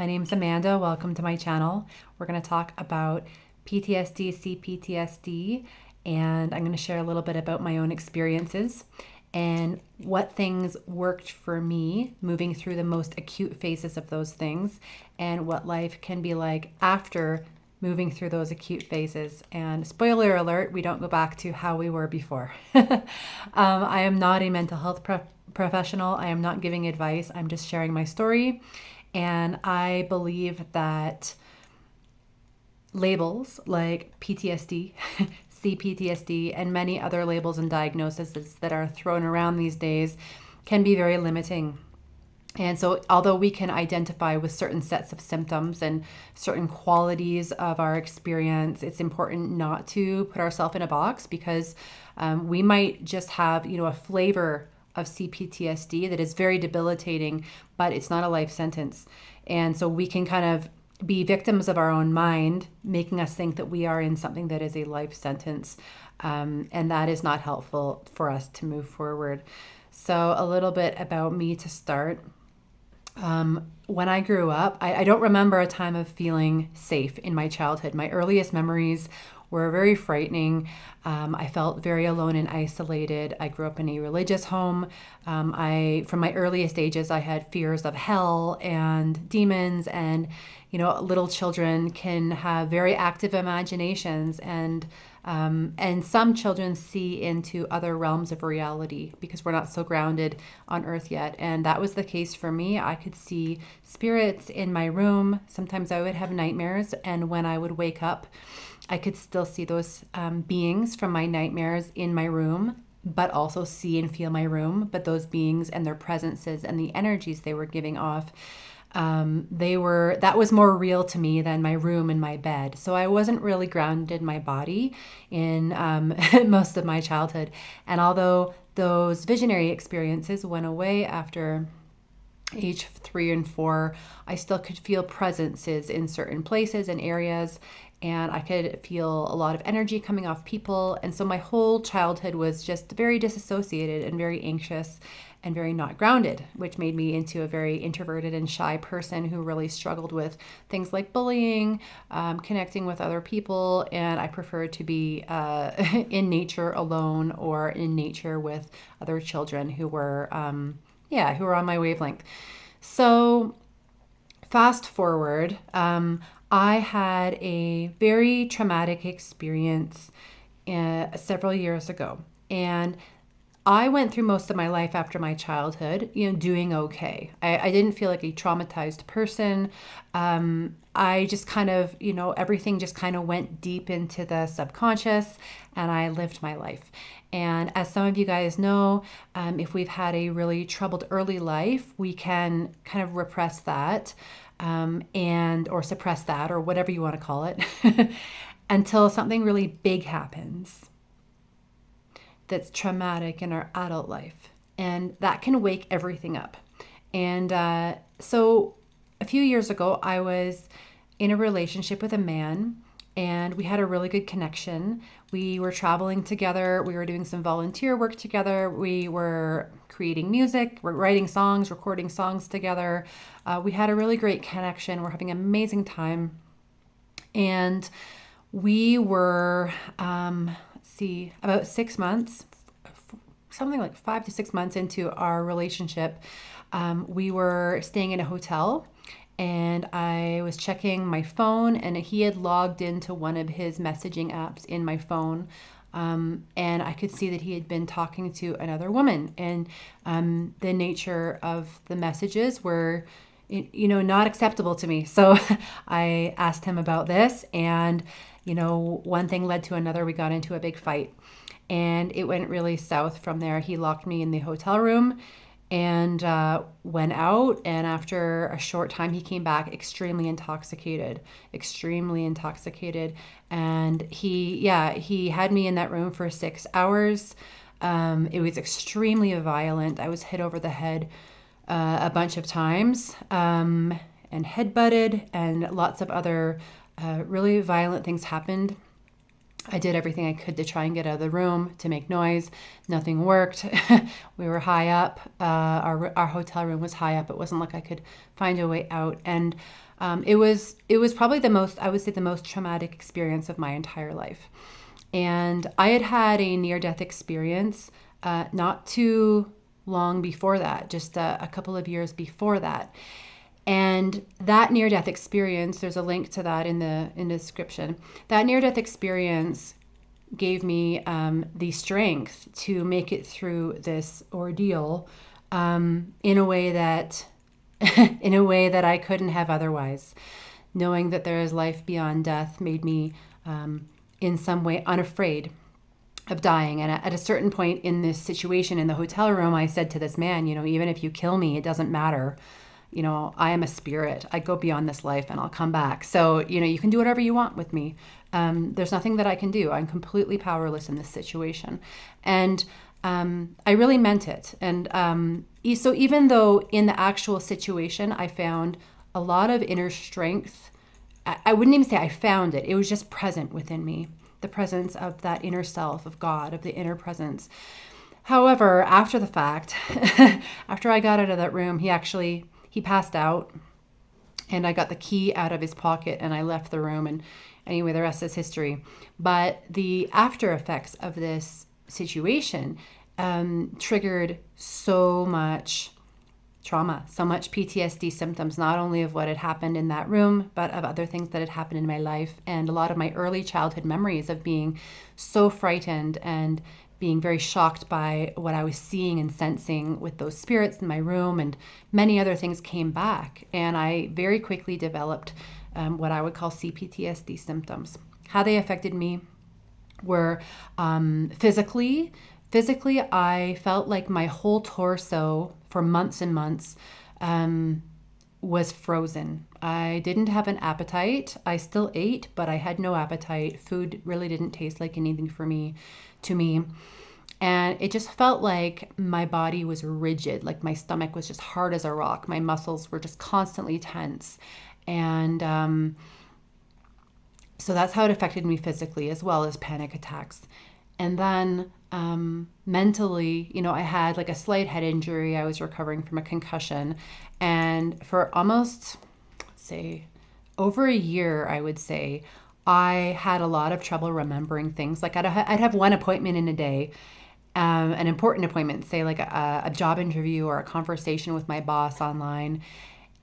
My name's Amanda. Welcome to my channel. We're going to talk about PTSD, C-PTSD, and I'm going to share a little bit about my own experiences and what things worked for me moving through the most acute phases of those things and what life can be like after moving through those acute phases. And spoiler alert, we don't go back to how we were before. I am not a mental health professional. I am not giving advice. I'm just sharing my story. And I believe that labels like PTSD, C-PTSD, and many other labels and diagnoses that are thrown around these days can be very limiting. And so although we can identify with certain sets of symptoms and certain qualities of our experience, it's important not to put ourselves in a box because we might just have, a flavor of C-PTSD that is very debilitating, but it's not a life sentence. And so we can kind of be victims of our own mind, making us think that we are in something that is a life sentence. And that is not helpful for us to move forward. So a little bit about me to start. When I grew up, I don't remember a time of feeling safe in my childhood. My earliest memories were very frightening. I felt very alone and isolated. I grew up in a religious home. From my earliest ages, I had fears of hell and demons, and little children can have very active imaginations, and some children see into other realms of reality because we're not so grounded on earth yet. And that was the case for me. I could see spirits in my room. Sometimes I would have nightmares, and when I would wake up, I could still see those beings from my nightmares in my room, but also see and feel my room. But those beings and their presences and the energies they were giving off, that was more real to me than my room and my bed. So I wasn't really grounded in my body in most of my childhood. And although those visionary experiences went away after age 3 and 4, I still could feel presences in certain places and areas, and I could feel a lot of energy coming off people. And so my whole childhood was just very disassociated and very anxious and very not grounded, which made me into a very introverted and shy person who really struggled with things like bullying, connecting with other people, and I preferred to be in nature alone or in nature with other children who were on my wavelength. So fast forward, I had a very traumatic experience several years ago, and I went through most of my life after my childhood, doing okay. I didn't feel like a traumatized person. I just kind of, everything just kind of went deep into the subconscious, and I lived my life. And as some of you guys know, if we've had a really troubled early life, we can kind of repress that or suppress that, or whatever you want to call it, until something really big happens that's traumatic in our adult life. And that can wake everything up. And so a few years ago, I was in a relationship with a man, and we had a really good connection. We were traveling together. We were doing some volunteer work together. We were creating music, we're writing songs, recording songs together. We had a really great connection. We're having an amazing time. And we were, about 6 months, something like 5 to 6 months into our relationship. We were staying in a hotel, and I was checking my phone, and he had logged into one of his messaging apps in my phone. And I could see that he had been talking to another woman, and the nature of the messages were, not acceptable to me. So I asked him about this, and, one thing led to another. We got into a big fight, and it went really south from there. He locked me in the hotel room and went out. And after a short time, he came back extremely intoxicated. And he had me in that room for 6 hours. It was extremely violent. I was hit over the head a bunch of times and head butted, and lots of other really violent things happened. I did everything I could to try and get out of the room, to make noise. Nothing worked. We were high up. Our hotel room was high up. It wasn't like I could find a way out. And it was probably I would say, the most traumatic experience of my entire life. And I had had a near-death experience not too long before that, just a couple of years before that. And that near-death experience, there's a link to that in the description. That near-death experience gave me the strength to make it through this ordeal in a way that I couldn't have otherwise. Knowing that there is life beyond death made me in some way unafraid of dying. And at a certain point in this situation in the hotel room, I said to this man, even if you kill me, it doesn't matter. I am a spirit. I go beyond this life and I'll come back. So, you can do whatever you want with me. There's nothing that I can do. I'm completely powerless in this situation. And I really meant it. And so even though in the actual situation, I found a lot of inner strength, I wouldn't even say I found it. It was just present within me, the presence of that inner self, of God, of the inner presence. However, after the fact, after I got out of that room, he passed out, and I got the key out of his pocket and I left the room. And anyway, the rest is history. But the after effects of this situation triggered so much trauma, so much PTSD symptoms, not only of what had happened in that room, but of other things that had happened in my life. And a lot of my early childhood memories of being so frightened and being very shocked by what I was seeing and sensing with those spirits in my room, and many other things came back. And I very quickly developed what I would call C-PTSD symptoms. How they affected me were physically. Physically, I felt like my whole torso for months and months was frozen. I didn't have an appetite. I still ate, but I had no appetite. Food really didn't taste like anything to me. And it just felt like my body was rigid, like my stomach was just hard as a rock. My muscles were just constantly tense. And so that's how it affected me physically, as well as panic attacks. And then mentally, I had like a slight head injury. I was recovering from a concussion. And for almost, let's say, over a year, I would say, I had a lot of trouble remembering things. Like I'd have one appointment in a day, an important appointment, say like a job interview or a conversation with my boss online,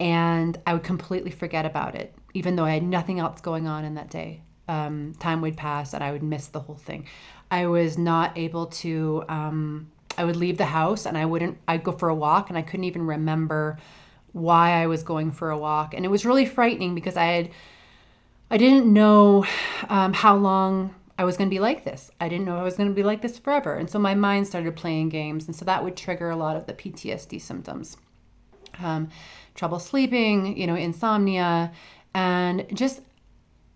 and I would completely forget about it, even though I had nothing else going on in that day. Time would pass and I would miss the whole thing. I was not able to, I would leave the house and I'd go for a walk and I couldn't even remember why I was going for a walk. And it was really frightening because I didn't know how long I was going to be like this. I didn't know I was going to be like this forever. And so my mind started playing games. And so that would trigger a lot of the PTSD symptoms. Trouble sleeping, insomnia, and just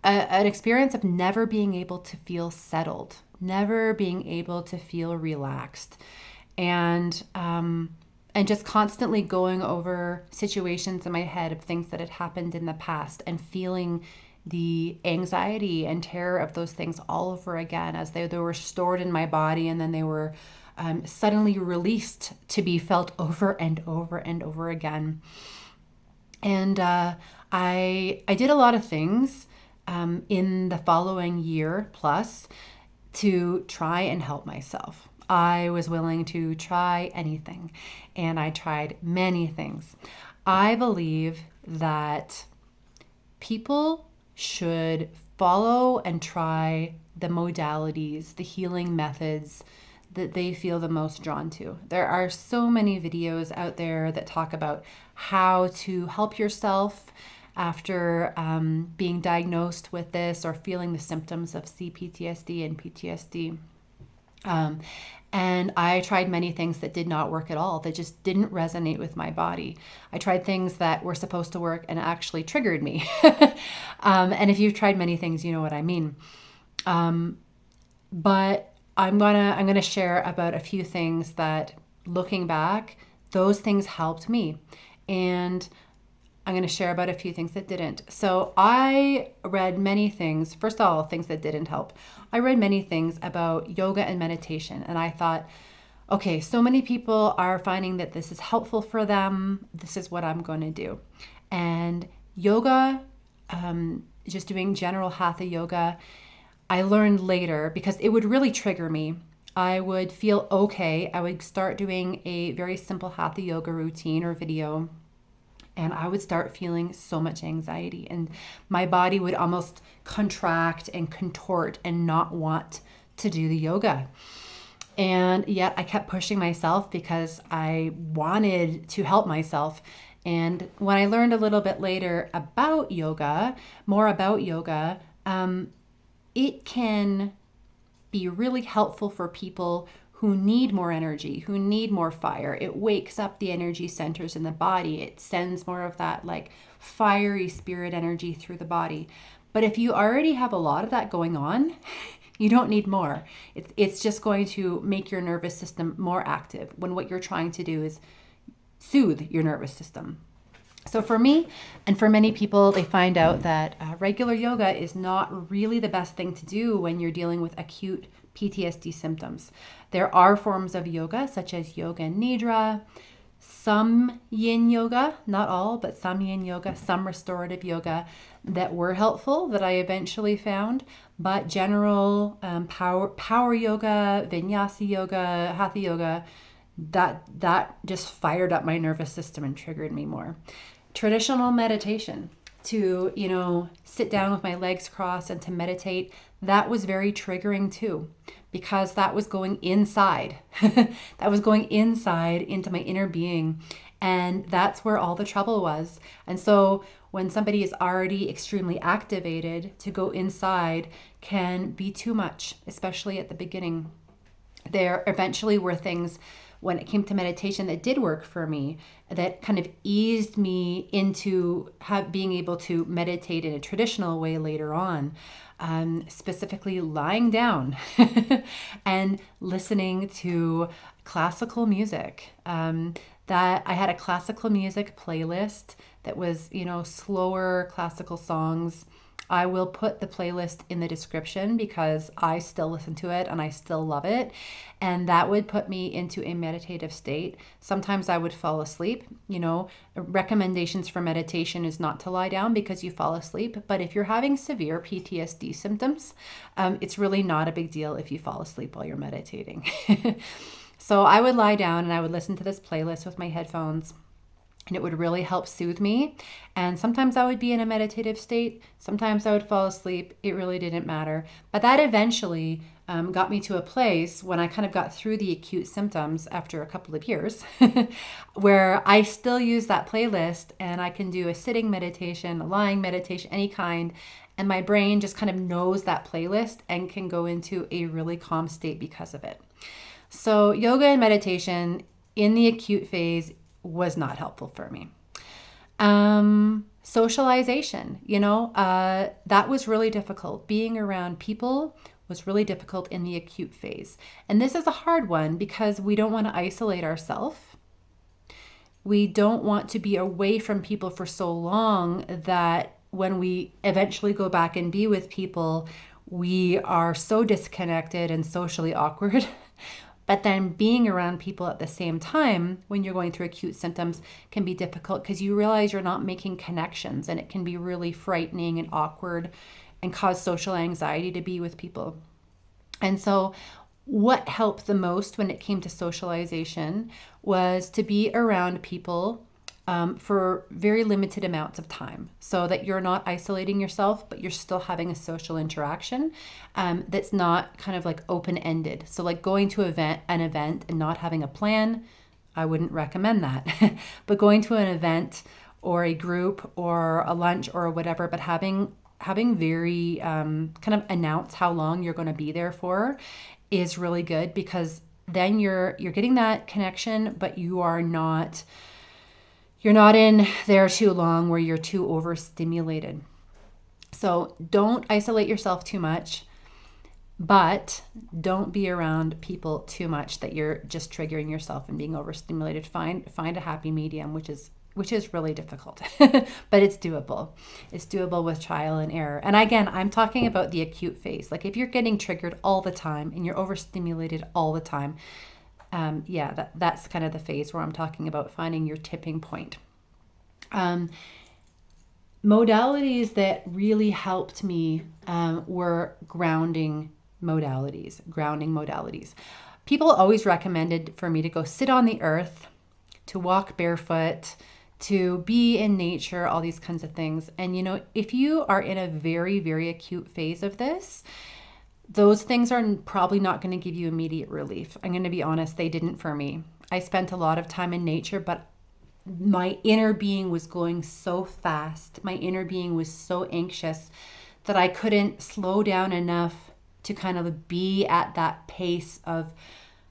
an experience of never being able to feel settled, never being able to feel relaxed. And just constantly going over situations in my head of things that had happened in the past and feeling the anxiety and terror of those things all over again, as they were stored in my body and then they were suddenly released to be felt over and over and over again. And I did a lot of things in the following year plus to try and help myself. I was willing to try anything, and I tried many things. I believe that people should follow and try the modalities, the healing methods that they feel the most drawn to. There are so many videos out there that talk about how to help yourself after being diagnosed with this or feeling the symptoms of C-PTSD and PTSD. And I tried many things that did not work at all, that just didn't resonate with my body. I tried things that were supposed to work and actually triggered me. And if you've tried many things, you know what I mean. But I'm gonna share about a few things that, looking back, those things helped me. And I'm going to share about a few things that didn't. So I read many things. First of all, things that didn't help. I read many things about yoga and meditation. And I thought, okay, so many people are finding that this is helpful for them. This is what I'm going to do. And yoga, just doing general hatha yoga, I learned later because it would really trigger me. I would feel okay. I would start doing a very simple hatha yoga routine or video, and I would start feeling so much anxiety, and my body would almost contract and contort and not want to do the yoga. And yet I kept pushing myself because I wanted to help myself. And when I learned a little bit later about yoga, more about yoga, it can be really helpful for people who need more energy, who need more fire. It wakes up the energy centers in the body. It sends more of that like fiery spirit energy through the body. But if you already have a lot of that going on, you don't need more. It's just going to make your nervous system more active when what you're trying to do is soothe your nervous system. So for me and for many people, they find out that regular yoga is not really the best thing to do when you're dealing with acute PTSD symptoms. There are forms of yoga such as yoga nidra, some yin yoga, not all, but some yin yoga, some restorative yoga that were helpful that I eventually found. But general power yoga, vinyasa yoga, hatha yoga, that just fired up my nervous system and triggered me more. Traditional meditation, to sit down with my legs crossed and to meditate, that was very triggering too, because that was going inside. That was going inside into my inner being, and that's where all the trouble was. And so when somebody is already extremely activated, to go inside can be too much, especially at the beginning. There eventually were things when it came to meditation that did work for me, that kind of eased me into being able to meditate in a traditional way later on, specifically lying down and listening to classical music. That I had a classical music playlist that was, slower classical songs. I will put the playlist in the description because I still listen to it and I still love it. And that would put me into a meditative state. Sometimes I would fall asleep. Recommendations for meditation is not to lie down because you fall asleep. But if you're having severe PTSD symptoms, it's really not a big deal if you fall asleep while you're meditating. So I would lie down and I would listen to this playlist with my headphones. And it would really help soothe me. And sometimes I would be in a meditative state. Sometimes I would fall asleep. It really didn't matter. But that eventually got me to a place when I kind of got through the acute symptoms after a couple of years where I still use that playlist and I can do a sitting meditation, a lying meditation, any kind. And my brain just kind of knows that playlist and can go into a really calm state because of it. So yoga and meditation in the acute phase was not helpful for me. Socialization, that was really difficult. Being around people was really difficult in the acute phase. And this is a hard one because we don't want to isolate ourselves. We don't want to be away from people for so long that when we eventually go back and be with people, we are so disconnected and socially awkward. But then being around people at the same time when you're going through acute symptoms can be difficult because you realize you're not making connections, and it can be really frightening and awkward and cause social anxiety to be with people. And so what helped the most when it came to socialization was to be around people for very limited amounts of time, so that you're not isolating yourself, but you're still having a social interaction that's not kind of like open-ended. So like going to an event and not having a plan, I wouldn't recommend that. But going to an event or a group or a lunch or whatever, but having very kind of announce how long you're going to be there for is really good, because then you're getting that connection, but you're not in there too long where you're too overstimulated. So don't isolate yourself too much, but don't be around people too much that you're just triggering yourself and being overstimulated. Find a happy medium, which is which is really difficult, but it's doable. It's doable with trial and error. And again, I'm talking about the acute phase. Like if you're getting triggered all the time and you're overstimulated all the time, that's kind of the phase where I'm talking about finding your tipping point. Modalities that really helped me were grounding modalities. People always recommended for me to go sit on the earth, to walk barefoot, to be in nature, all these kinds of things. And, if you are in a very, very acute phase of this, those things are probably not going to give you immediate relief. I'm going to be honest, they didn't for me. I spent a lot of time in nature, but my inner being was going so fast. My inner being was so anxious that I couldn't slow down enough to kind of be at that pace of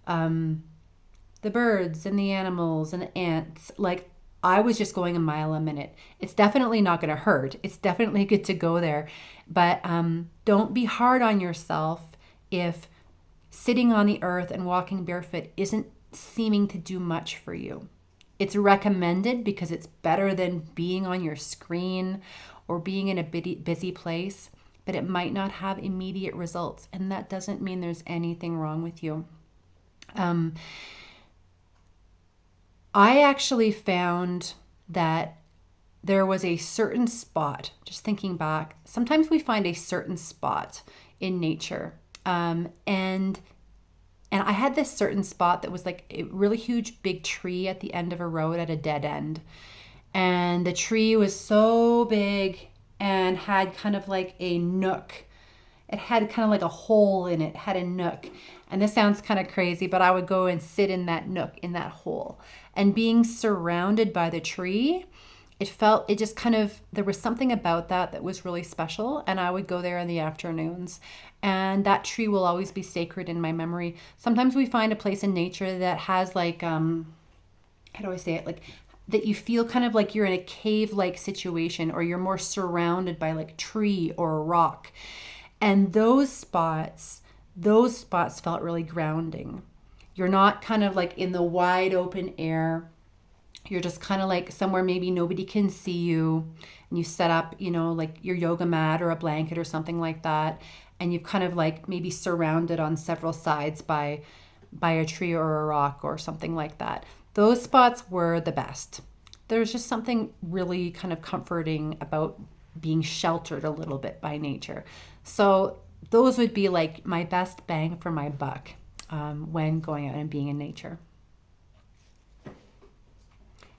the birds and the animals and the ants. Like I was just going a mile a minute. It's definitely not going to hurt. It's definitely good to go there. But don't be hard on yourself if sitting on the earth and walking barefoot isn't seeming to do much for you. It's recommended because it's better than being on your screen or being in a busy place, but it might not have immediate results. And that doesn't mean there's anything wrong with you. I actually found that there was a certain spot, just thinking back, sometimes we find a certain spot in nature. And I had this certain spot that was like a really huge big tree at the end of a road at a dead end. And the tree was so big and had kind of like a nook. It had kind of like a hole in it, had a nook. And this sounds kind of crazy, but I would go and sit in that nook, in that hole. And being surrounded by the tree, there was something about that was really special. And I would go there in the afternoons. And that tree will always be sacred in my memory. Sometimes we find a place in nature that has like, how do I say it? Like that you feel kind of like you're in a cave-like situation, or you're more surrounded by like tree or a rock. And those spots felt really grounding. You're not kind of like in the wide open air. You're just kind of like somewhere maybe nobody can see you, and you set up, like your yoga mat or a blanket or something like that. And you've kind of like maybe surrounded on several sides by a tree or a rock or something like that. Those spots were the best. There's just something really kind of comforting about being sheltered a little bit by nature. So those would be like my best bang for my buck when going out and being in nature.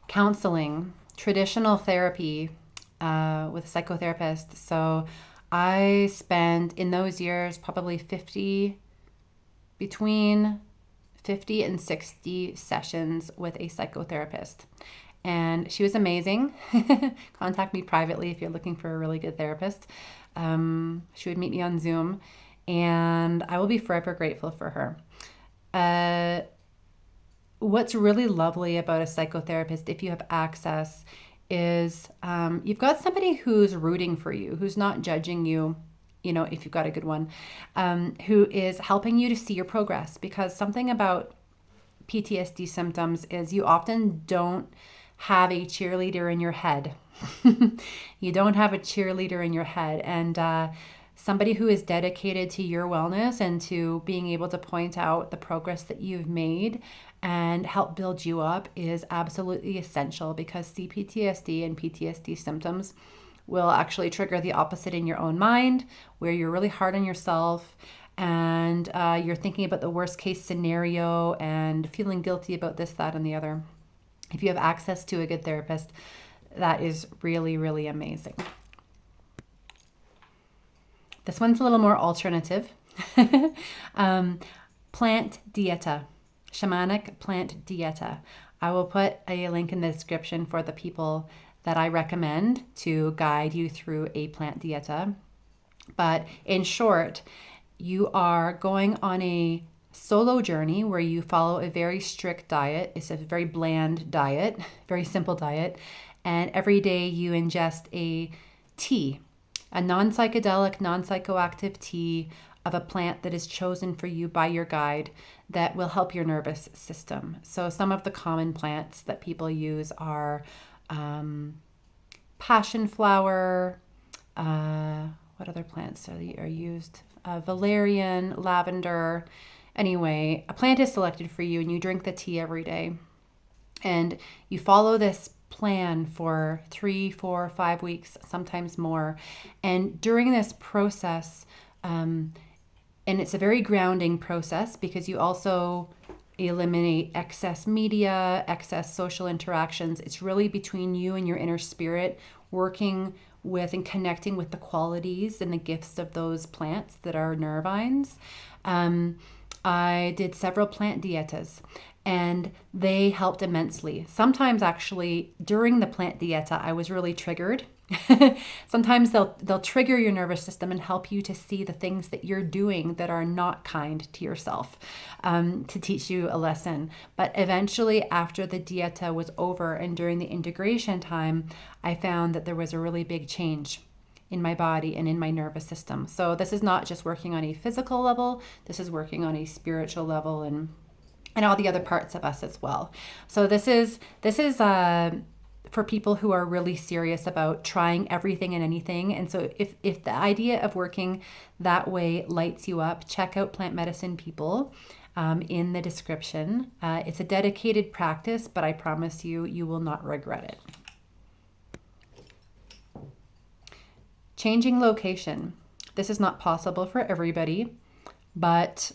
Counseling, traditional therapy with a psychotherapist. So I spent in those years probably between 50 and 60 sessions with a psychotherapist. And she was amazing. Contact me privately if you're looking for a really good therapist. She would meet me on Zoom, and I will be forever grateful for her. What's really lovely about a psychotherapist, if you have access, is you've got somebody who's rooting for you, who's not judging you, if you've got a good one, who is helping you to see your progress. Because something about PTSD symptoms is you often don't have a cheerleader in your head. You don't have a cheerleader in your head. And somebody who is dedicated to your wellness and to being able to point out the progress that you've made and help build you up is absolutely essential, because C-PTSD and PTSD symptoms will actually trigger the opposite in your own mind, where you're really hard on yourself and you're thinking about the worst case scenario and feeling guilty about this, that, and the other. If you have access to a good therapist, that is really, really amazing. This one's a little more alternative. Plant dieta. Shamanic plant dieta. I will put a link in the description for the people that I recommend to guide you through a plant dieta. But in short, you are going on a solo journey where you follow a very strict diet. It's a very bland diet, very simple diet. And every day you ingest a tea, a non-psychedelic, non-psychoactive tea of a plant that is chosen for you by your guide that will help your nervous system. So some of the common plants that people use are passion flower. What other plants are used? Valerian, lavender. Anyway, a plant is selected for you and you drink the tea every day. And you follow this plan for 3, 4, 5 weeks, sometimes more. And during this process, and it's a very grounding process because you also eliminate excess media, excess social interactions. It's really between you and your inner spirit, working with and connecting with the qualities and the gifts of those plants that are nervines. I did several plant dietas and they helped immensely. Sometimes actually during the plant dieta, I was really triggered. Sometimes they'll trigger your nervous system and help you to see the things that you're doing that are not kind to yourself, to teach you a lesson. But eventually after the dieta was over and during the integration time, I found that there was a really big change in my body and in my nervous system. So this is not just working on a physical level, this is working on a spiritual level and all the other parts of us as well. So this is for people who are really serious about trying everything and anything. And so if the idea of working that way lights you up, check out Plant Medicine People in the description. It's a dedicated practice, but I promise you, you will not regret it. Changing location. This is not possible for everybody, but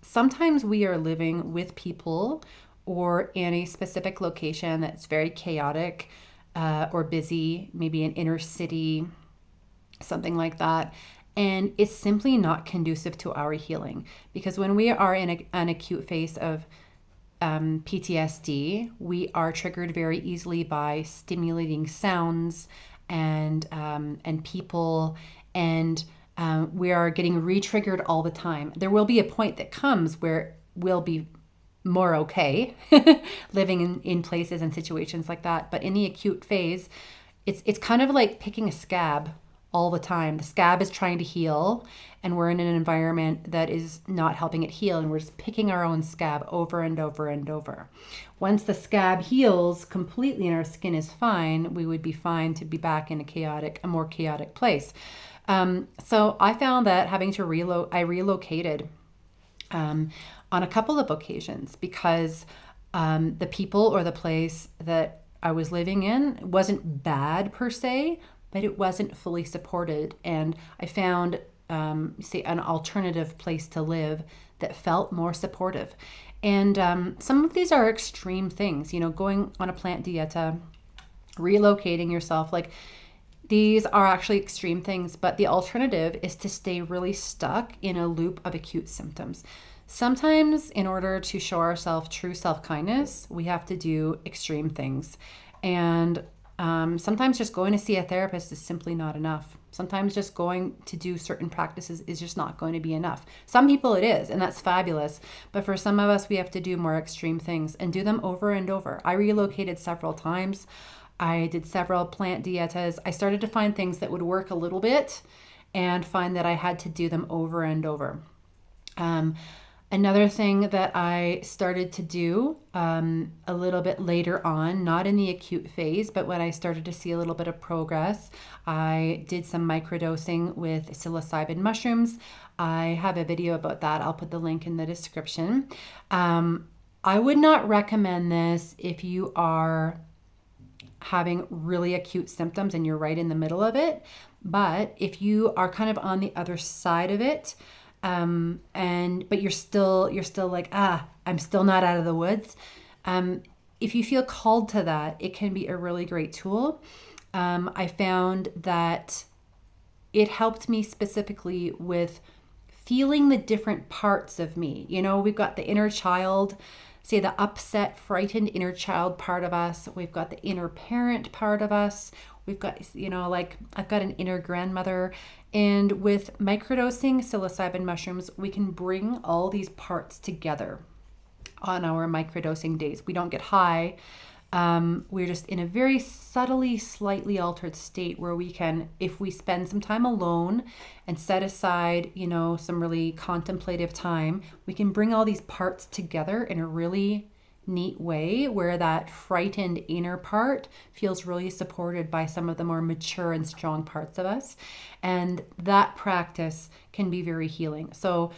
sometimes we are living with people or in a specific location that's very chaotic or busy, maybe an inner city, something like that. And it's simply not conducive to our healing because when we are in an acute phase of PTSD, we are triggered very easily by stimulating sounds and people, and we are getting re-triggered all the time. There will be a point that comes where we'll be more okay living in places and situations like that. But in the acute phase, it's kind of like picking a scab all the time. The scab is trying to heal and we're in an environment that is not helping it heal and we're just picking our own scab over and over and over. Once the scab heals completely and our skin is fine, we would be fine to be back in a more chaotic place. So I found that having to I relocated on a couple of occasions because the people or the place that I was living in wasn't bad per se, but it wasn't fully supported. And I found, an alternative place to live that felt more supportive. And some of these are extreme things, going on a plant dieta, relocating yourself, like these are actually extreme things, but the alternative is to stay really stuck in a loop of acute symptoms. Sometimes in order to show ourselves true self-kindness, we have to do extreme things. And sometimes just going to see a therapist is simply not enough. Sometimes just going to do certain practices is just not going to be enough. Some people it is, and that's fabulous. But for some of us, we have to do more extreme things and do them over and over. I relocated several times. I did several plant dietas. I started to find things that would work a little bit and find that I had to do them over and over. Another thing that I started to do a little bit later on, not in the acute phase, but when I started to see a little bit of progress, I did some microdosing with psilocybin mushrooms. I have a video about that. I'll put the link in the description. I would not recommend this if you are having really acute symptoms and you're right in the middle of it. But if you are kind of on the other side of it, but you're still like, I'm still not out of the woods. If you feel called to that, it can be a really great tool. I found that it helped me specifically with feeling the different parts of me. We've got the inner child, say the upset, frightened inner child part of us. We've got the inner parent part of us. We've got, I've got an inner grandmother. And with microdosing psilocybin mushrooms, we can bring all these parts together on our microdosing days. We don't get high. We're just in a very subtly, slightly altered state where we can, if we spend some time alone and set aside, some really contemplative time, we can bring all these parts together in a really neat way where that frightened inner part feels really supported by some of the more mature and strong parts of us. And that practice can be very healing. So,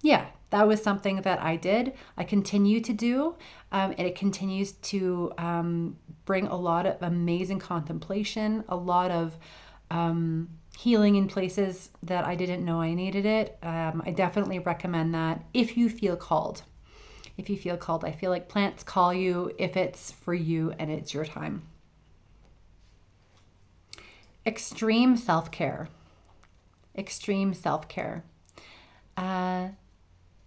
yeah, that was something that I did. I continue to do, and it continues to bring a lot of amazing contemplation, a lot of healing in places that I didn't know I needed it. I definitely recommend that if you feel called. If you feel called, I feel like plants call you if it's for you and it's your time. Extreme self-care. Extreme self-care.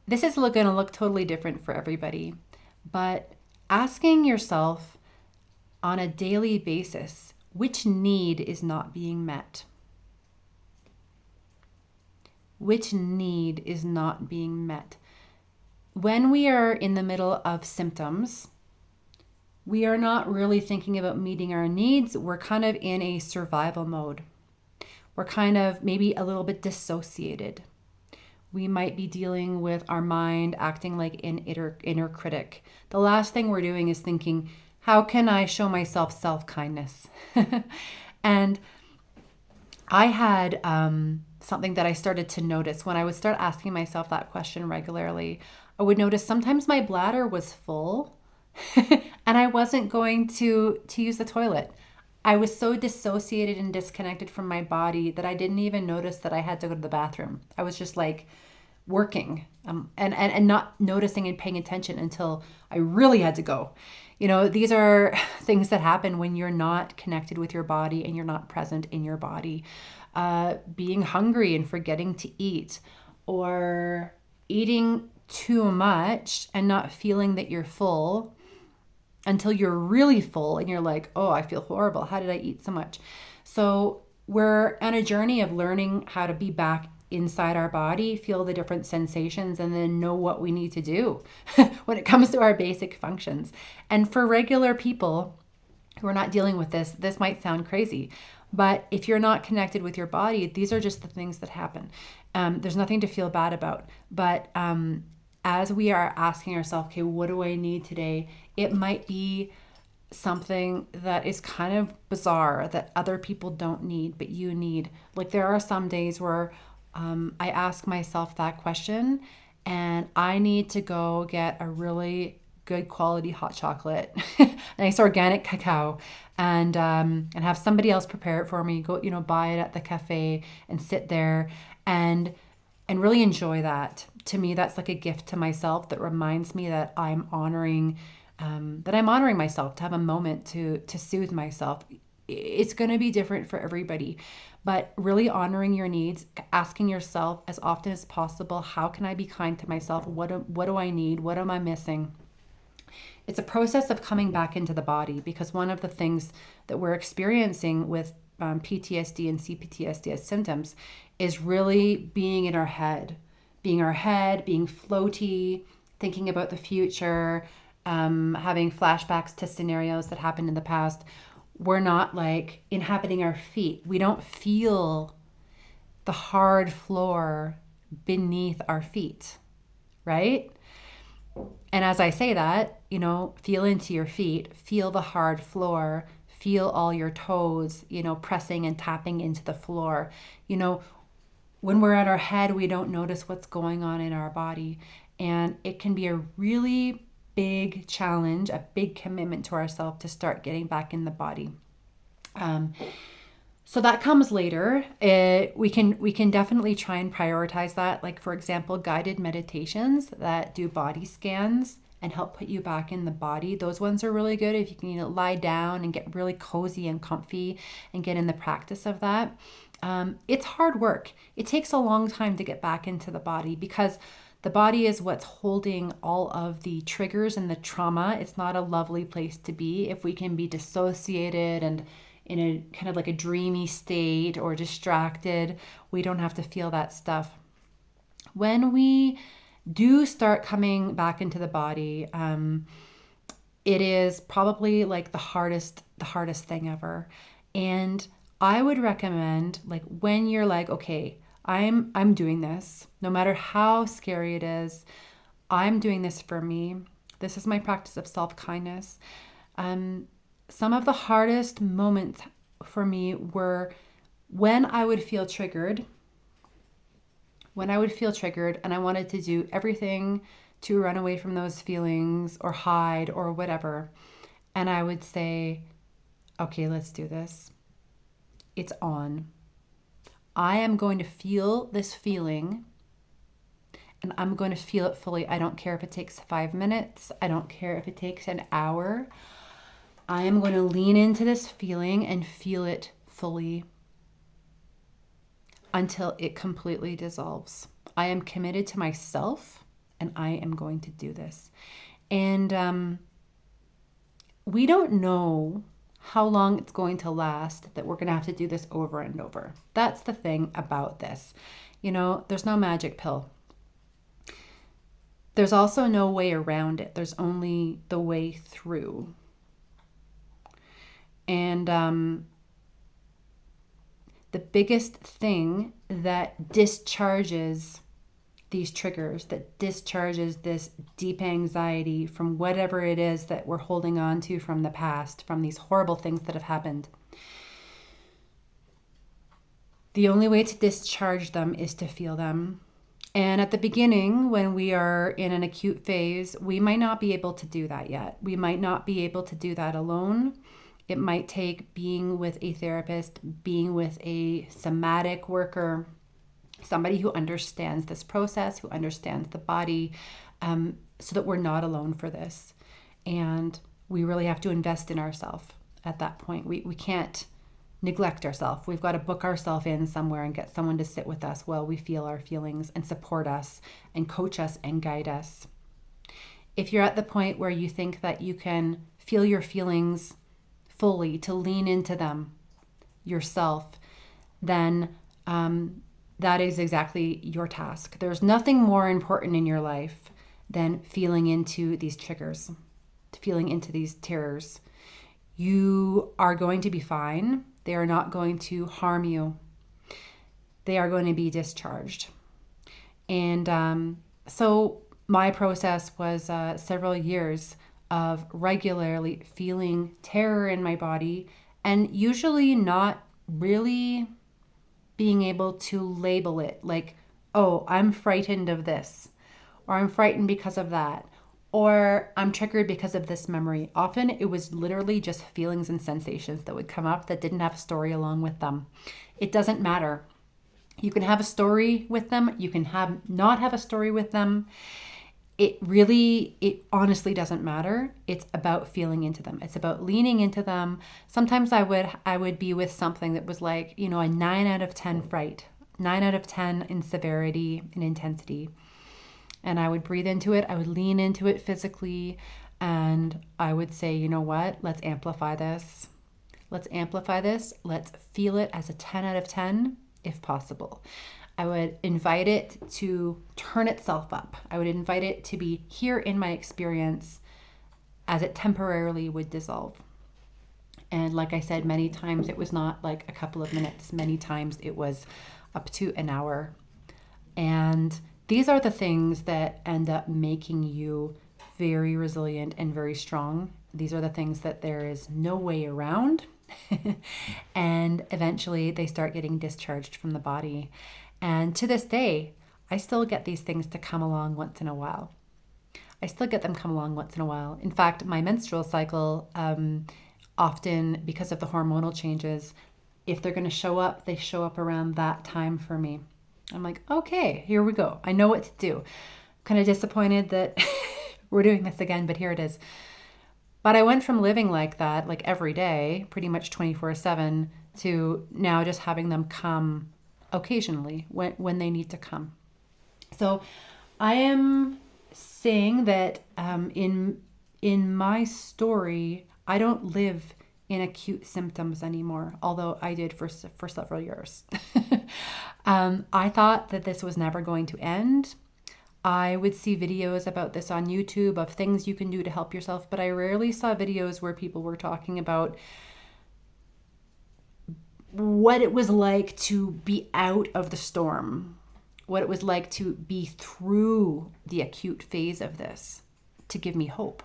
This is going to look totally different for everybody, but asking yourself on a daily basis, which need is not being met? Which need is not being met? When we are in the middle of symptoms, we are not really thinking about meeting our needs. We're kind of in a survival mode. We're kind of maybe a little bit dissociated. We might be dealing with our mind acting like an inner critic. The last thing we're doing is thinking, how can I show myself self-kindness? And I had something that I started to notice when I would start asking myself that question regularly. I would notice sometimes my bladder was full and I wasn't going to use the toilet. I was so dissociated and disconnected from my body that I didn't even notice that I had to go to the bathroom. I was just like working and not noticing and paying attention until I really had to go. You know, these are things that happen when you're not connected with your body and you're not present in your body. Being hungry and forgetting to eat, or eating too much and not feeling that you're full until you're really full and you're like, oh, I feel horrible. How did I eat so much? So we're on a journey of learning how to be back inside our body, feel the different sensations, and then know what we need to do when it comes to our basic functions. And for regular people who are not dealing with this might sound crazy, but if you're not connected with your body, these are just the things that happen. There's nothing to feel bad about. But as we are asking ourselves, okay, what do I need today? It might be something that is kind of bizarre that other people don't need, but you need. Like there are some days where I ask myself that question and I need to go get a really good quality hot chocolate, nice organic cacao, and have somebody else prepare it for me. Go, buy it at the cafe and sit there and really enjoy that. To me, that's like a gift to myself that reminds me that I'm honoring myself, to have a moment to soothe myself. It's going to be different for everybody, but really honoring your needs, asking yourself as often as possible, how can I be kind to myself? What do I need? What am I missing? It's a process of coming back into the body, because one of the things that we're experiencing with PTSD and C-PTSD as symptoms is really being in our head, being floaty, thinking about the future, having flashbacks to scenarios that happened in the past. We're not like inhabiting our feet. We don't feel the hard floor beneath our feet, right? And as I say that, feel into your feet, feel the hard floor, feel all your toes, pressing and tapping into the floor. When we're at our head, we don't notice what's going on in our body. And it can be a really big challenge, a big commitment to ourselves to start getting back in the body. So that comes later. We can definitely try and prioritize that. Like, for example, guided meditations that do body scans and help put you back in the body. Those ones are really good if you can lie down and get really cozy and comfy and get in the practice of that. It's hard work. It takes a long time to get back into the body, because the body is what's holding all of the triggers and the trauma. It's not a lovely place to be if we can be dissociated and in a kind of like a dreamy state or distracted. We don't have to feel that stuff. When we do start coming back into the body, it is probably like the hardest thing ever. And I would recommend, like, when you're like, okay, I'm doing this, no matter how scary it is, I'm doing this for me. This is my practice of self-kindness. Some of the hardest moments for me were when I would feel triggered, and I wanted to do everything to run away from those feelings or hide or whatever. And I would say, okay, let's do this. It's on. I am going to feel this feeling, and I'm going to feel it fully. I don't care if it takes 5 minutes. I don't care if it takes an hour. I am going to lean into this feeling and feel it fully until it completely dissolves. I am committed to myself, and I am going to do this. And we don't know how long it's going to last, that we're going to have to do this over and over. That's the thing about this. There's no magic pill. There's also no way around it. There's only the way through. And the biggest thing that discharges these triggers, that discharges this deep anxiety from whatever it is that we're holding on to from the past, from these horrible things that have happened. The only way to discharge them is to feel them. And at the beginning, when we are in an acute phase, we might not be able to do that yet. We might not be able to do that alone. It might take being with a therapist, being with a somatic worker, somebody who understands this process, who understands the body, so that we're not alone for this. And we really have to invest in ourselves at that point. We can't neglect ourselves. We've got to book ourselves in somewhere and get someone to sit with us while we feel our feelings and support us and coach us and guide us. If you're at the point where you think that you can feel your feelings fully, to lean into them yourself, then that is exactly your task. There's nothing more important in your life than feeling into these triggers, feeling into these terrors. You are going to be fine. They are not going to harm you. They are going to be discharged. And so my process was several years of regularly feeling terror in my body, and usually not really being able to label it like, oh, I'm frightened of this, or I'm frightened because of that, or I'm triggered because of this memory. Often it was literally just feelings and sensations that would come up that didn't have a story along with them. It doesn't matter. You can have a story with them. You can not have a story with them. It honestly doesn't matter. It's about feeling into them. It's about leaning into them. Sometimes I would be with something that was like, a 9 out of 10 fright, 9 out of 10 in severity and intensity. And I would breathe into it. I would lean into it physically. And I would say, you know what? Let's amplify this. Let's amplify this. Let's feel it as a 10 out of 10 if possible. I would invite it to turn itself up. I would invite it to be here in my experience as it temporarily would dissolve. And like I said, many times it was not like a couple of minutes. Many times it was up to an hour. And these are the things that end up making you very resilient and very strong. These are the things that there is no way around. And eventually they start getting discharged from the body. And to this day, I still get these things to come along once in a while. In fact, my menstrual cycle, often because of the hormonal changes, if they're going to show up, they show up around that time for me. I'm like, okay, here we go. I know what to do. I'm kind of disappointed that we're doing this again, but here it is. But I went from living like that, like every day, pretty much 24/7, to now just having them come occasionally when they need to come. So I am saying that in my story, I don't live in acute symptoms anymore, although I did for several years. I thought that this was never going to end. I would see videos about this on YouTube of things you can do to help yourself, but I rarely saw videos where people were talking about what it was like to be out of the storm, what it was like to be through the acute phase of this. to give me hope.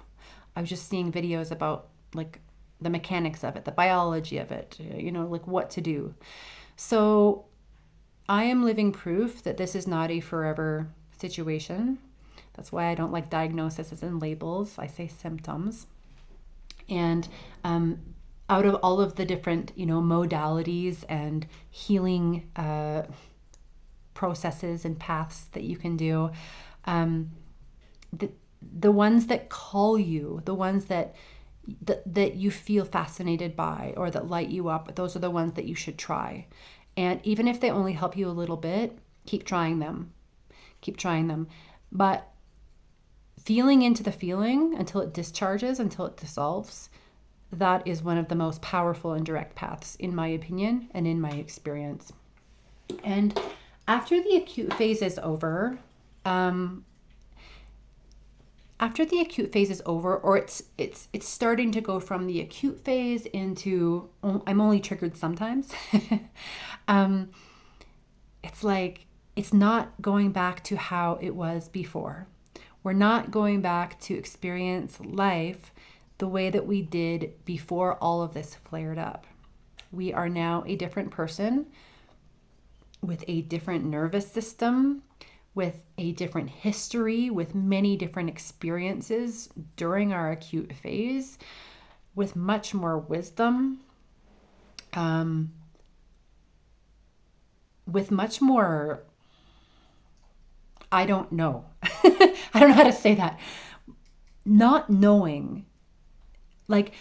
I was just seeing videos about like the mechanics of it, the biology of it, like what to do. So I am living proof that this is not a forever situation. That's why I don't like diagnoses and labels. I say symptoms. And out of all of the different, modalities and healing processes and paths that you can do, the ones that call you, the ones that you feel fascinated by or that light you up, those are the ones that you should try. And even if they only help you a little bit, keep trying them. Keep trying them. But feeling into the feeling until it discharges, until it dissolves, that is one of the most powerful and direct paths, in my opinion and in my experience. And after the acute phase is over, or it's starting to go from the acute phase into, I'm only triggered sometimes. It's like, it's not going back to how it was before. We're not going back to experience life the way that we did before all of this flared up. We are now a different person with a different nervous system, with a different history, with many different experiences during our acute phase, with much more wisdom, with much more, I don't know. I don't know how to say that. Not knowing, like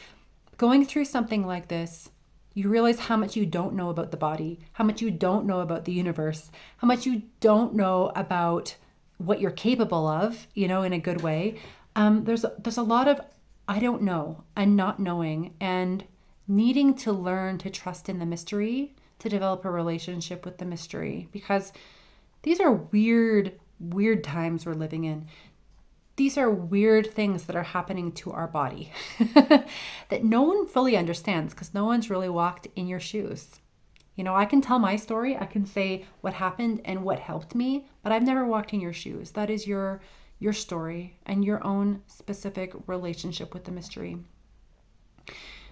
going through something like this, you realize how much you don't know about the body, how much you don't know about the universe, how much you don't know about what you're capable of, in a good way. There's a lot of I don't know and not knowing and needing to learn to trust in the mystery, to develop a relationship with the mystery, because these are weird times we're living in. These are weird things that are happening to our body that no one fully understands because no one's really walked in your shoes. I can tell my story. I can say what happened and what helped me, but I've never walked in your shoes. That is your story and your own specific relationship with the mystery.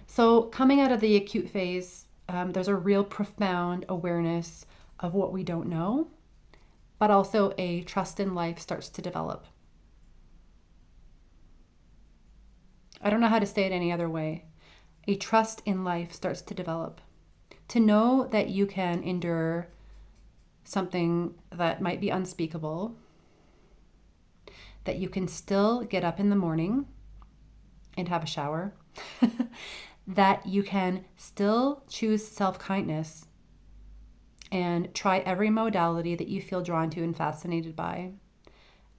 So coming out of the acute phase, there's a real profound awareness of what we don't know, but also a trust in life starts to develop. I don't know how to say it any other way. A trust in life starts to develop. To know that you can endure something that might be unspeakable, that you can still get up in the morning and have a shower, that you can still choose self-kindness and try every modality that you feel drawn to and fascinated by,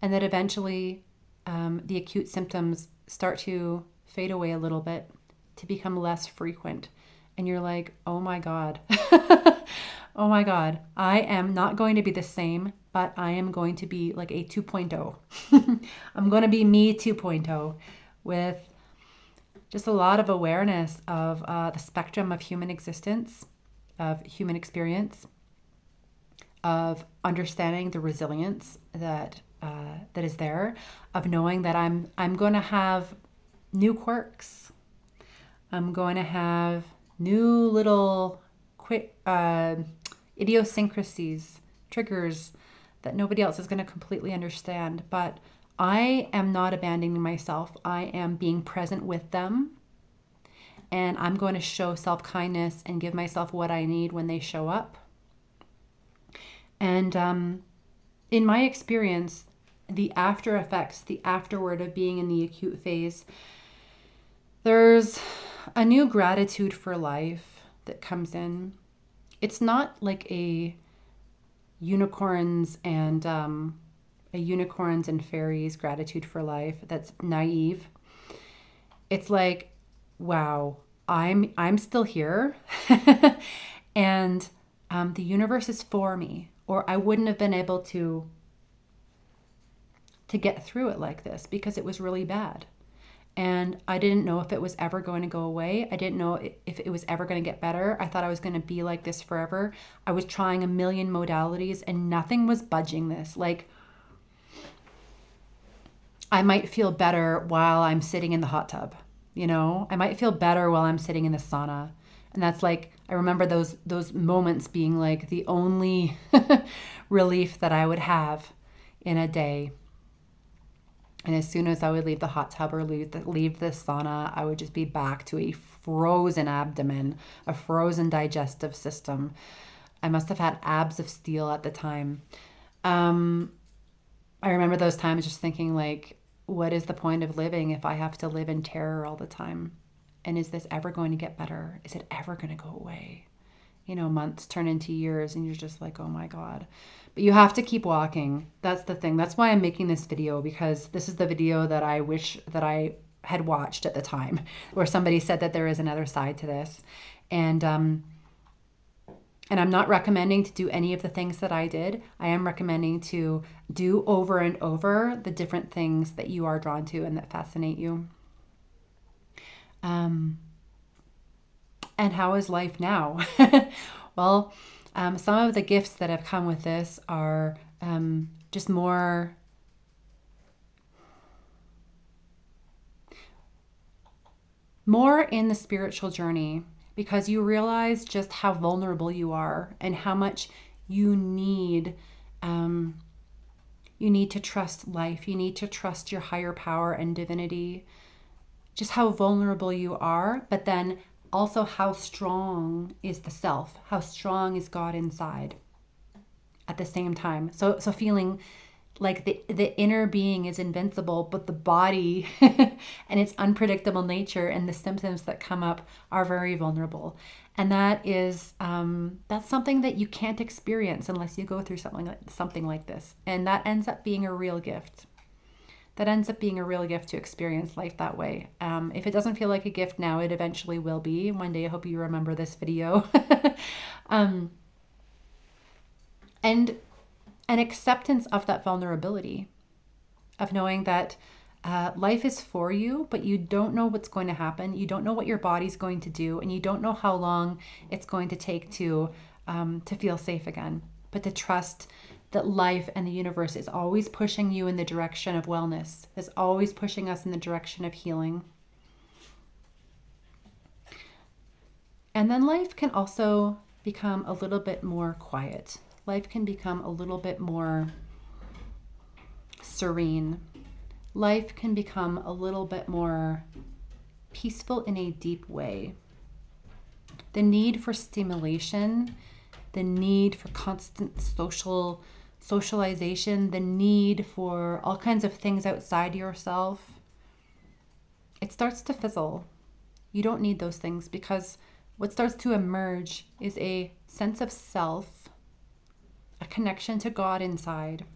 and that eventually the acute symptoms start to fade away a little bit, to become less frequent. And you're like, oh my God, oh my God, I am not going to be the same, but I am going to be like a 2.0. I'm going to be me 2.0 with just a lot of awareness of the spectrum of human existence, of human experience, of understanding the resilience that is there, of knowing that I'm going to have new quirks. I'm going to have new little quick idiosyncrasies, triggers that nobody else is going to completely understand. But I am not abandoning myself. I am being present with them. And I'm going to show self-kindness and give myself what I need when they show up. And in my experience, the after effects, the afterward of being in the acute phase, there's a new gratitude for life that comes in. It's not like a unicorns and fairies gratitude for life that's naive. It's like, wow, I'm still here, and the universe is for me, or I wouldn't have been able to get through it like this because it was really bad. And I didn't know if it was ever going to go away. I didn't know if it was ever going to get better. I thought I was going to be like this forever. I was trying a million modalities and nothing was budging this. Like, I might feel better while I'm sitting in the hot tub. I might feel better while I'm sitting in the sauna. And that's like, I remember those moments being like the only relief that I would have in a day. And as soon as I would leave the hot tub or leave the sauna, I would just be back to a frozen abdomen, a frozen digestive system. I must have had abs of steel at the time. I remember those times just thinking like, what is the point of living if I have to live in terror all the time? And is this ever going to get better? Is it ever going to go away? Months turn into years and you're just like, oh my God. But you have to keep walking. That's the thing. That's why I'm making this video, because this is the video that I wish that I had watched at the time, where somebody said that there is another side to this. And I'm not recommending to do any of the things that I did. I am recommending to do over and over the different things that you are drawn to and that fascinate you. And how is life now? Well, some of the gifts that have come with this are just more in the spiritual journey, because you realize just how vulnerable you are and how much you need to trust life. You need to trust your higher power and divinity. Just how vulnerable you are, but then also how strong is the self, how strong is God inside at the same time. So feeling like the inner being is invincible, but the body and its unpredictable nature and the symptoms that come up are very vulnerable. And that is that's something that you can't experience unless you go through something like this. And that ends up being a real gift. That ends up being a real gift to experience life that way. If it doesn't feel like a gift now, it eventually will be. One day I hope you remember this video. And an acceptance of that vulnerability, of knowing that life is for you, but you don't know what's going to happen. You don't know what your body's going to do, and you don't know how long it's going to take to feel safe again. But to trust that life and the universe is always pushing you in the direction of wellness, is always pushing us in the direction of healing. And then life can also become a little bit more quiet. Life can become a little bit more serene. Life can become a little bit more peaceful in a deep way. The need for stimulation, the need for constant socialization, the need for all kinds of things outside yourself, it starts to fizzle. You don't need those things, because what starts to emerge is a sense of self, a connection to God inside,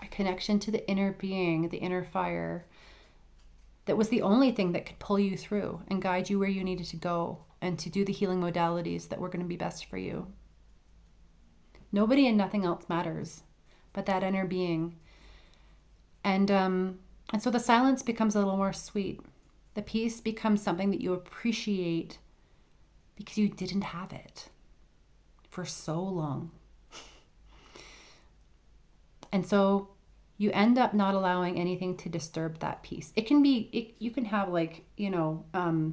a connection to the inner being, the inner fire, that was the only thing that could pull you through and guide you where you needed to go and to do the healing modalities that were going to be best for you. Nobody and nothing else matters but that inner being. And so the silence becomes a little more sweet. The peace becomes something that you appreciate because you didn't have it for so long. And so you end up not allowing anything to disturb that peace. It can be, you can have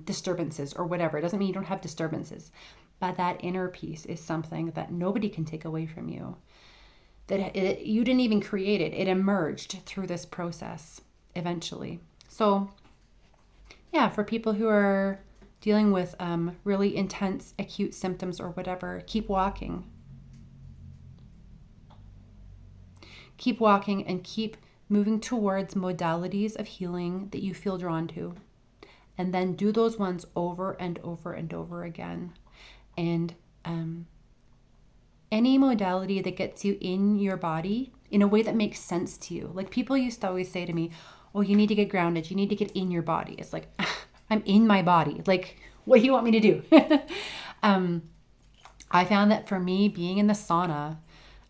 disturbances or whatever. It doesn't mean you don't have disturbances. But that inner peace is something that nobody can take away from you. You didn't even create it. It emerged through this process eventually. So yeah, for people who are dealing with really intense acute symptoms or whatever, keep walking. Keep walking and keep moving towards modalities of healing that you feel drawn to. And then do those ones over and over and over again. And any modality that gets you in your body in a way that makes sense to you. Like people used to always say to me, oh, you need to get grounded. You need to get in your body. It's like, I'm in my body. Like, what do you want me to do? I found that for me, being in the sauna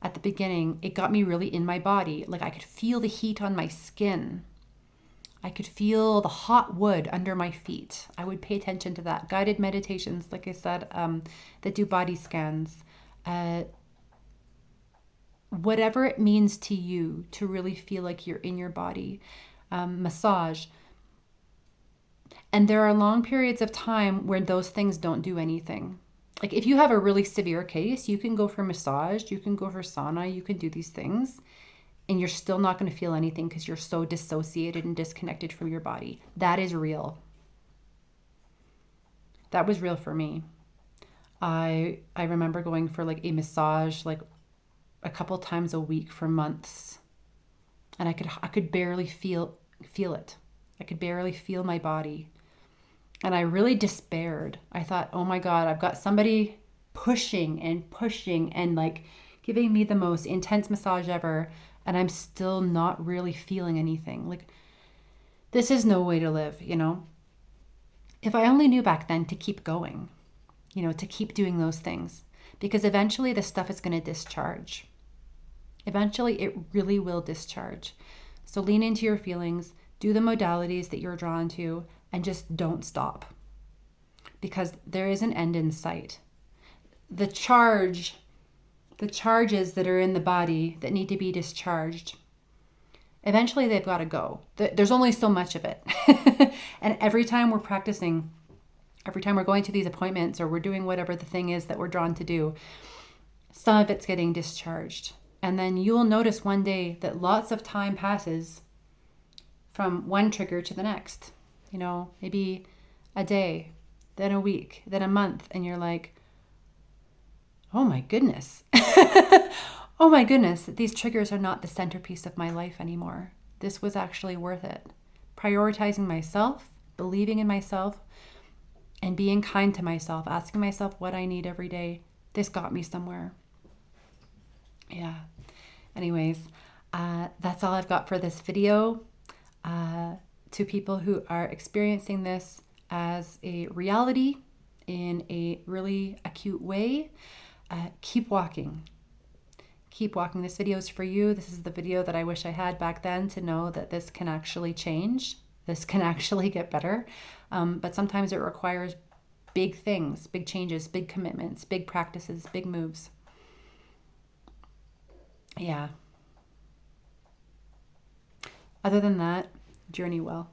at the beginning, it got me really in my body. Like I could feel the heat on my skin. I could feel the hot wood under my feet. I would pay attention to that. Guided meditations, like I said, that do body scans. Whatever it means to you to really feel like you're in your body. massage. And there are long periods of time where those things don't do anything. Like if you have a really severe case, you can go for massage, you can go for sauna, you can do these things, and you're still not going to feel anything because you're so dissociated and disconnected from your body. That is real. That was real for me. I remember going for like a massage like a couple times a week for months, and I could barely feel it. I could barely feel my body. And I really despaired. I thought, oh my God, I've got somebody pushing and like giving me the most intense massage ever, and I'm still not really feeling anything. Like, this is no way to live, you know? If I only knew back then to keep going, you know, to keep doing those things, because eventually this stuff is going to discharge. Eventually it really will discharge. So lean into your feelings, do the modalities that you're drawn to, and just don't stop, because there is an end in sight. The charges that are in the body that need to be discharged, eventually they've got to go. There's only so much of it. And every time we're practicing, every time we're going to these appointments or we're doing whatever the thing is that we're drawn to do, some of it's getting discharged. And then you'll notice one day that lots of time passes from one trigger to the next. You know, maybe a day, then a week, then a month, and you're like, oh my goodness. Oh my goodness, these triggers are not the centerpiece of my life anymore. This was actually worth it. Prioritizing myself, believing in myself, and being kind to myself, asking myself what I need every day. This got me somewhere. Yeah. Anyways, that's all I've got for this video. To people who are experiencing this as a reality in a really acute way, keep walking. Keep walking. This video is for you. This is the video that I wish I had back then, to know that this can actually change. This can actually get better. But sometimes it requires big things, big changes, big commitments, big practices, big moves. Yeah. Other than that, journey well.